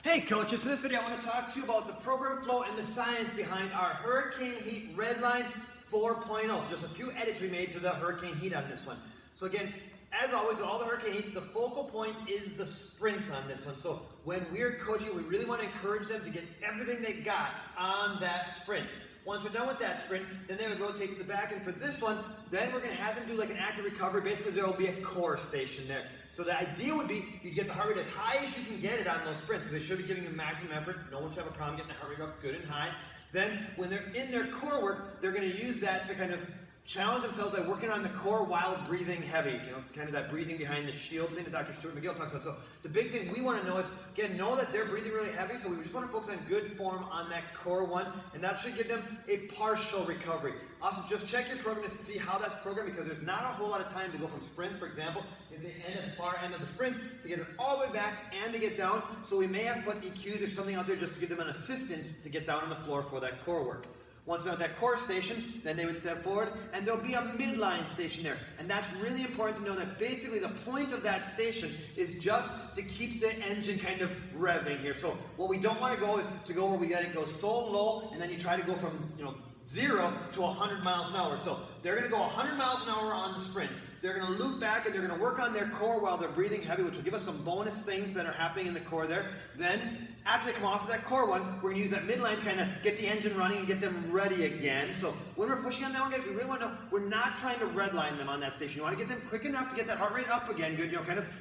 Hey coaches, for this video I want to talk to you about the program flow and the science behind our Hurricane Heat Redline 4.0. So just a few edits we made to the Hurricane Heat on this one. So again, as always with all the Hurricane Heats, the focal point is the sprints on this one. So when we're coaching, we really want to encourage them to get everything they got on that sprint. Once they're done with that sprint, then they would rotate to the back, and for this one, then we're going to have them do like an active recovery. Basically, there will be a core station there. So the idea would be you get the heart rate as high as you can get it on those sprints, because they should be giving you maximum effort. No one should have a problem getting the heart rate up good and high. Then when they're in their core work, they're going to use that to kind of challenge themselves by working on the core while breathing heavy, kind of that breathing behind the shield thing that Dr. Stuart McGill talks about. So the big thing we want to know is, again, know that they're breathing really heavy, so we just want to focus on good form on that core one, and that should give them a partial recovery. Also, just check your program to see how that's programmed, because there's not a whole lot of time to go from sprints, for example, if they end at the far end of the sprints, to get it all the way back and to get down. So we may have put EQs or something out there just to give them an assistance to get down on the floor for that core work. Once they're at that core station, then they would step forward, and there'll be a midline station there. And that's really important to know, that basically the point of that station is just to keep the engine kind of revving here. So what we don't want to go is to go where we got it go so low, and then you try to go from 0 to 100 miles an hour. So they're going to go 100 miles an hour on the sprints. They're going to loop back and they're going to work on their core while they're breathing heavy, which will give us some bonus things that are happening in the core there. Then, after they come off of that core one, we're going to use that midline to kind of get the engine running and get them ready again. So when we're pushing on that one, guys, we really want to know we're not trying to redline them on that station. You want to get them quick enough to get that heart rate up again. Good,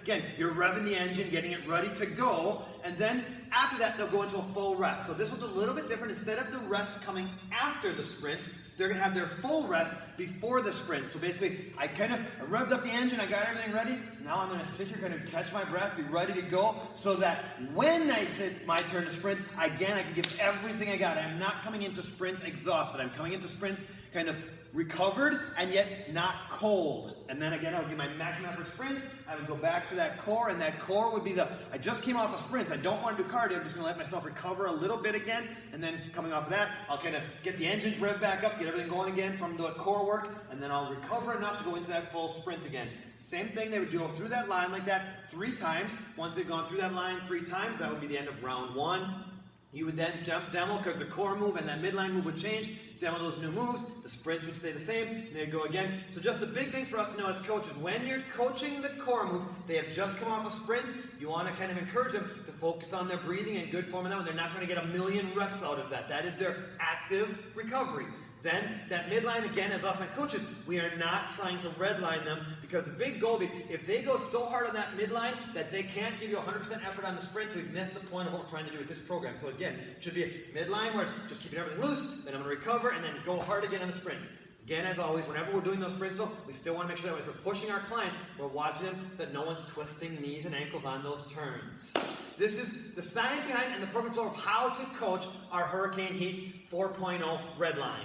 again, you're revving the engine, getting it ready to go. And then after that, they'll go into a full rest. So this one's a little bit different. Instead of the rest coming after the sprint, they're going to have their full rest before the sprint. So basically, I revved up the engine, I got everything ready. Now I'm going to sit here, going to catch my breath, be ready to go, so that when I hit my turn to sprint, again, I can give everything I got. I'm not coming into sprints exhausted. I'm coming into sprints kind of recovered and yet not cold. And then again, I would give my maximum effort sprints. I would go back to that core, and that core would be I just came off of sprints. I don't want to do cardio. I'm just going to let myself recover a little bit again. And then coming off of that, I'll kind of get the engines revved back up, get everything going again from the core work, and then I'll recover enough to go into that full sprint again. Same thing, they would go through that line like that 3 times. Once they've gone through that line 3 times, that would be the end of round 1. You would then demo, because the core move and that midline move would change, demo those new moves, the sprints would stay the same, and they'd go again. So just the big things for us to know as coaches, when you're coaching the core move, they have just come off of sprints, you want to kind of encourage them to focus on their breathing and good form in that one. They're not trying to get a million reps out of that. That is their active recovery. Then that midline, again, as us on coaches, we are not trying to redline them, because the big goal is, if they go so hard on that midline that they can't give you 100% effort on the sprints, we've missed the point of what we're trying to do with this program. So again, it should be a midline where it's just keeping everything loose, then I'm going to recover, and then go hard again on the sprints. Again, as always, whenever we're doing those sprints, though, we still want to make sure that as we're pushing our clients, we're watching them so that no one's twisting knees and ankles on those turns. This is the science behind and the program flow of how to coach our Hurricane Heat 4.0 Redline.